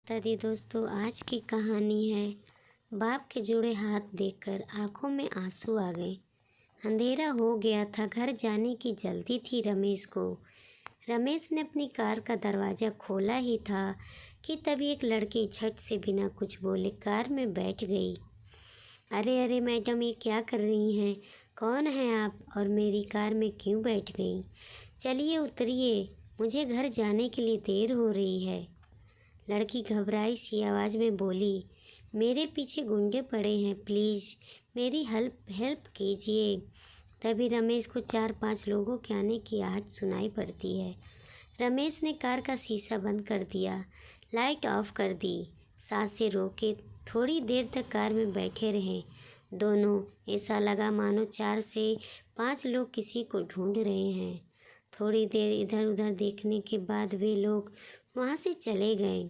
तभी दोस्तों आज की कहानी है बाप के जुड़े हाथ देखकर आंखों में आंसू आ गए। अंधेरा हो गया था, घर जाने की जल्दी थी रमेश को। रमेश ने अपनी कार का दरवाज़ा खोला ही था कि तभी एक लड़की झट से बिना कुछ बोले कार में बैठ गई। अरे अरे मैडम, ये क्या कर रही हैं? कौन हैं आप और मेरी कार में क्यों बैठ गई? चलिए उतरिए, मुझे घर जाने के लिए देर हो रही है। लड़की घबराई सी आवाज़ में बोली, मेरे पीछे गुंडे पड़े हैं, प्लीज़ मेरी हेल्प कीजिए। तभी रमेश को 4-5 लोगों के आने की आहट सुनाई पड़ती है। रमेश ने कार का शीशा बंद कर दिया, लाइट ऑफ कर दी, सांसें रोके थोड़ी देर तक कार में बैठे रहे दोनों। ऐसा लगा मानो 4 से 5 लोग किसी को ढूंढ रहे हैं। थोड़ी देर इधर उधर देखने के बाद वे लोग वहाँ से चले गए।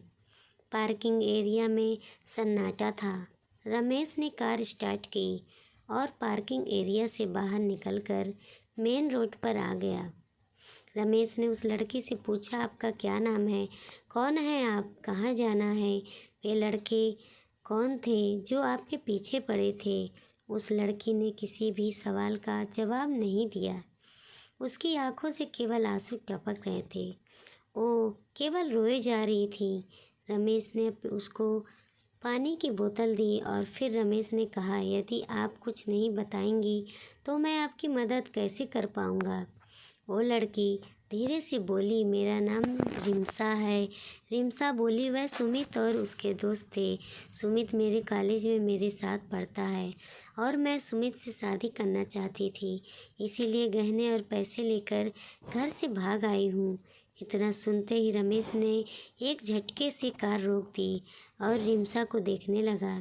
पार्किंग एरिया में सन्नाटा था। रमेश ने कार स्टार्ट की और पार्किंग एरिया से बाहर निकलकर मेन रोड पर आ गया। रमेश ने उस लड़की से पूछा, आपका क्या नाम है? कौन है आप? कहाँ जाना है? वे लड़के कौन थे जो आपके पीछे पड़े थे? उस लड़की ने किसी भी सवाल का जवाब नहीं दिया। उसकी आंखों से केवल आंसू टपक रहे थे। वो केवल रोए जा रही थी। रमेश ने उसको पानी की बोतल दी और फिर रमेश ने कहा, यदि आप कुछ नहीं बताएंगी तो मैं आपकी मदद कैसे कर पाऊँगा? वो लड़की धीरे से बोली, मेरा नाम रिम्सा है। रिम्सा बोली, वह सुमित और उसके दोस्त थे। सुमित मेरे कॉलेज में मेरे साथ पढ़ता है और मैं सुमित से शादी करना चाहती थी, इसीलिए गहने और पैसे लेकर घर से भाग आई हूँ। इतना सुनते ही रमेश ने एक झटके से कार रोक दी और रिम्सा को देखने लगा।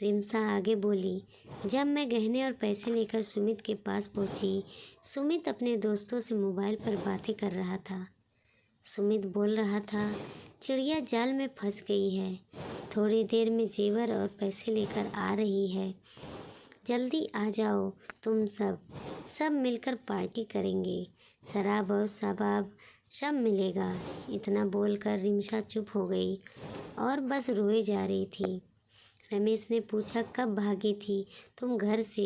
रिम्सा आगे बोली, जब मैं गहने और पैसे लेकर सुमित के पास पहुंची, सुमित अपने दोस्तों से मोबाइल पर बातें कर रहा था। सुमित बोल रहा था, चिड़िया जाल में फंस गई है, थोड़ी देर में जेवर और पैसे लेकर आ रही है, जल्दी आ जाओ, तुम सब मिलकर पार्टी करेंगे, शराब और शबाब सब मिलेगा। इतना बोलकर रिम्सा चुप हो गई और बस रोए जा रही थी। रमेश ने पूछा, कब भागी थी तुम घर से?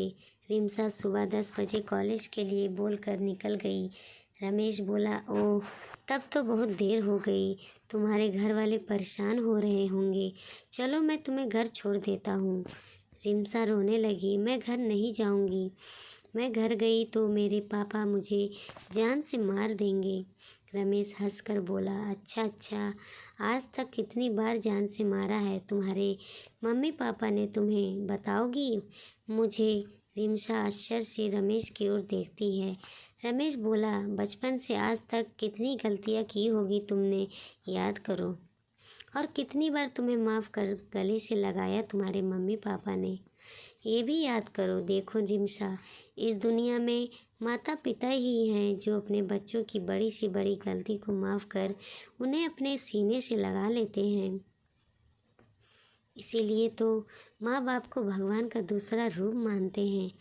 रिम्सा सुबह 10 बजे कॉलेज के लिए बोलकर निकल गई। रमेश बोला, ओह तब तो बहुत देर हो गई, तुम्हारे घर वाले परेशान हो रहे होंगे, चलो मैं तुम्हें घर छोड़ देता हूँ। रिम्सा रोने लगी, मैं घर नहीं जाऊँगी, मैं घर गई तो मेरे पापा मुझे जान से मार देंगे। रमेश हंसकर बोला, अच्छा, आज तक कितनी बार जान से मारा है तुम्हारे मम्मी पापा ने, तुम्हें बताओगी मुझे? रिम्सा आश्चर्य से रमेश की ओर देखती है। रमेश बोला, बचपन से आज तक कितनी गलतियाँ की होगी तुमने, याद करो, और कितनी बार तुम्हें माफ़ कर गले से लगाया तुम्हारे मम्मी पापा ने, ये भी याद करो। देखो रिम्सा, इस दुनिया में माता पिता ही हैं जो अपने बच्चों की बड़ी से बड़ी गलती को माफ़ कर उन्हें अपने सीने से लगा लेते हैं। इसीलिए तो माँ बाप को भगवान का दूसरा रूप मानते हैं।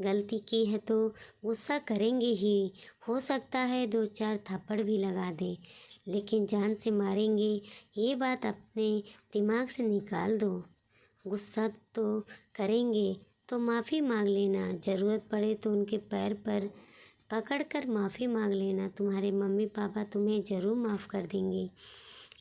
गलती की है तो गुस्सा करेंगे ही, हो सकता है 2-4 थप्पड़ भी लगा दें, लेकिन जान से मारेंगे ये बात अपने दिमाग से निकाल दो। गुस्सा तो करेंगे तो माफ़ी मांग लेना, ज़रूरत पड़े तो उनके पैर पर पकड़कर माफ़ी मांग लेना, तुम्हारे मम्मी पापा तुम्हें ज़रूर माफ़ कर देंगे।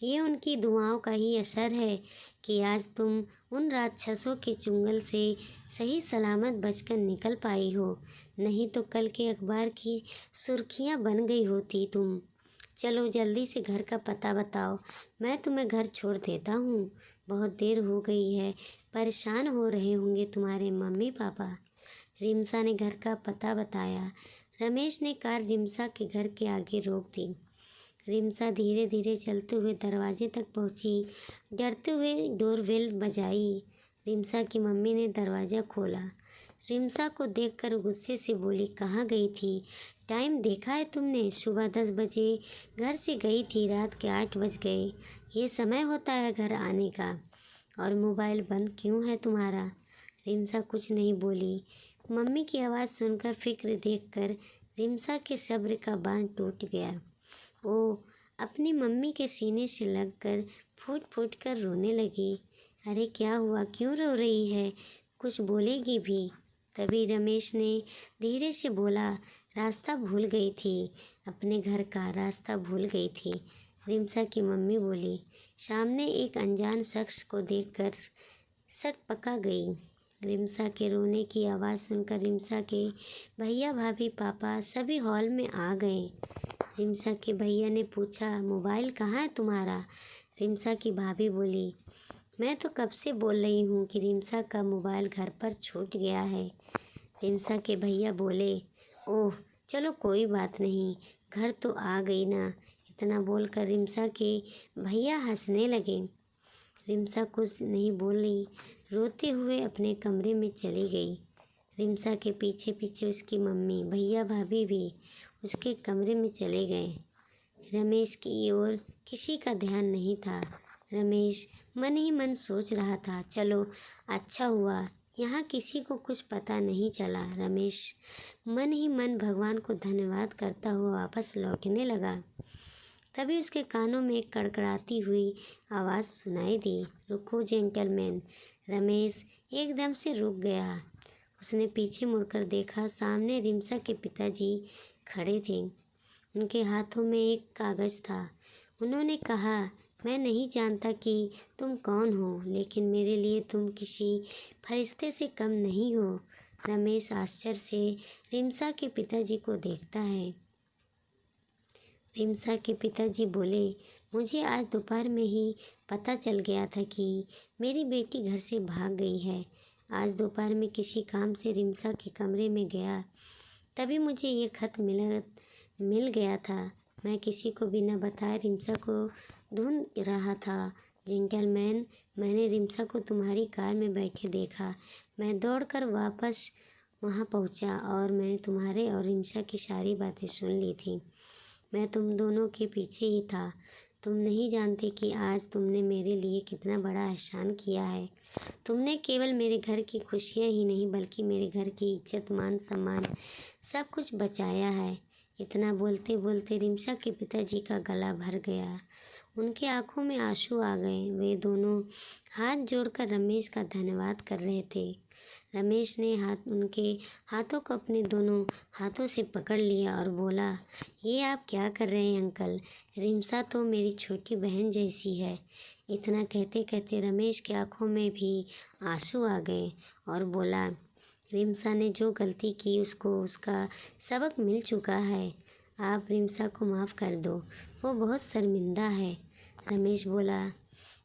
ये उनकी दुआओं का ही असर है कि आज तुम उन राक्षसों के चुंगल से सही सलामत बचकर निकल पाई हो, नहीं तो कल के अखबार की सुर्खियाँ बन गई होती तुम। चलो जल्दी से घर का पता बताओ, मैं तुम्हें घर छोड़ देता हूँ, बहुत देर हो गई है, परेशान हो रहे होंगे तुम्हारे मम्मी पापा। रिम्सा ने घर का पता बताया। रमेश ने कार रिम्सा के घर के आगे रोक दी। रिम्सा धीरे धीरे चलते हुए दरवाजे तक पहुंची, डरते हुए डोरबेल बजाई। रिम्सा की मम्मी ने दरवाज़ा खोला। रिम्सा को देखकर गुस्से से बोली, कहाँ गई थी? टाइम देखा है तुमने? सुबह 10 बजे घर से गई थी, रात के 8 बज गए, ये समय होता है घर आने का? और मोबाइल बंद क्यों है तुम्हारा? रिम्सा कुछ नहीं बोली। मम्मी की आवाज़ सुनकर, फिक्र देखकर रिम्सा के सब्र का बांध टूट गया। वो अपनी मम्मी के सीने से लगकर फूट फूट कर रोने लगी। अरे क्या हुआ, क्यों रो रही है, कुछ बोलेगी भी। तभी रमेश ने धीरे से बोला, रास्ता भूल गई थी, अपने घर का रास्ता भूल गई थी। रिमसा की मम्मी बोली। सामने एक अनजान शख्स को देखकर सक पका गई। रिमसा के रोने की आवाज़ सुनकर रिमसा के भैया भाभी पापा सभी हॉल में आ गए। रिमसा के भैया ने पूछा, मोबाइल कहाँ है तुम्हारा? रिमसा की भाभी बोली, मैं तो कब से बोल रही हूँ कि रिमसा का मोबाइल घर पर छूट गया है। रिमसा के भैया बोले, ओह चलो कोई बात नहीं, घर तो आ गई ना। इतना बोलकर रिमसा के भैया हंसने लगे। रिमसा कुछ नहीं बोली, रोते हुए अपने कमरे में चली गई। रिमसा के पीछे पीछे उसकी मम्मी भैया भाभी भी उसके कमरे में चले गए। रमेश की ओर किसी का ध्यान नहीं था। रमेश मन ही मन सोच रहा था, चलो अच्छा हुआ यहाँ किसी को कुछ पता नहीं चला। रमेश मन ही मन भगवान को धन्यवाद करता हुआ वापस लौटने लगा। तभी उसके कानों में एक कड़कड़ाती हुई आवाज़ सुनाई दी, रुको जेंटलमैन। रमेश एकदम से रुक गया। उसने पीछे मुड़कर देखा, सामने रिमसा के पिताजी खड़े थे। उनके हाथों में एक कागज़ था। उन्होंने कहा, मैं नहीं जानता कि तुम कौन हो, लेकिन मेरे लिए तुम किसी फरिश्ते से कम नहीं हो। रमेश आश्चर्य से रिमसा के पिताजी को देखता है। रिमसा के पिताजी बोले, मुझे आज दोपहर में ही पता चल गया था कि मेरी बेटी घर से भाग गई है। आज दोपहर में किसी काम से रिमसा के कमरे में गया, तभी मुझे ये खत मिल गया था। मैं किसी को बिना बताए रिमसा को ढूंढ रहा था। जेंटलमैन, मैंने रिमसा को तुम्हारी कार में बैठे देखा। मैं दौड़कर वापस वहाँ पहुँचा और मैंने तुम्हारे और रिमसा की सारी बातें सुन ली थी। मैं तुम दोनों के पीछे ही था। तुम नहीं जानते कि आज तुमने मेरे लिए कितना बड़ा एहसान किया है। तुमने केवल मेरे घर की खुशियाँ ही नहीं बल्कि मेरे घर की इज्जत मान सम्मान सब कुछ बचाया है। इतना बोलते बोलते रिमसा के पिताजी का गला भर गया। उनके आंखों में आंसू आ गए। वे दोनों हाथ जोड़कर रमेश का धन्यवाद कर रहे थे। रमेश ने उनके हाथों को अपने दोनों हाथों से पकड़ लिया और बोला, ये आप क्या कर रहे हैं अंकल? रिमसा तो मेरी छोटी बहन जैसी है। इतना कहते कहते रमेश की आंखों में भी आंसू आ गए और बोला, रिमसा ने जो गलती की उसको उसका सबक मिल चुका है। आप रिमसा को माफ़ कर दो, वो बहुत शर्मिंदा है। रमेश बोला,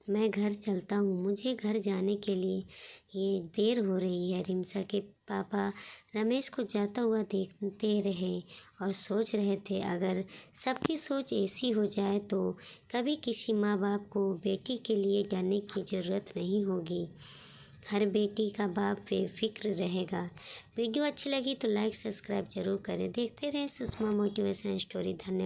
मैं घर चलता हूँ, मुझे घर जाने के लिए ये देर हो रही है। रिमसा के पापा रमेश को जाता हुआ देखते रहे और सोच रहे थे, अगर सबकी सोच ऐसी हो जाए तो कभी किसी माँ बाप को बेटी के लिए डरने की ज़रूरत नहीं होगी। हर बेटी का बाप बेफिक्र रहेगा। वीडियो अच्छी लगी तो लाइक सब्सक्राइब जरूर करें। देखते रहें सुषमा मोटिवेशन स्टोरी। धन्यवाद।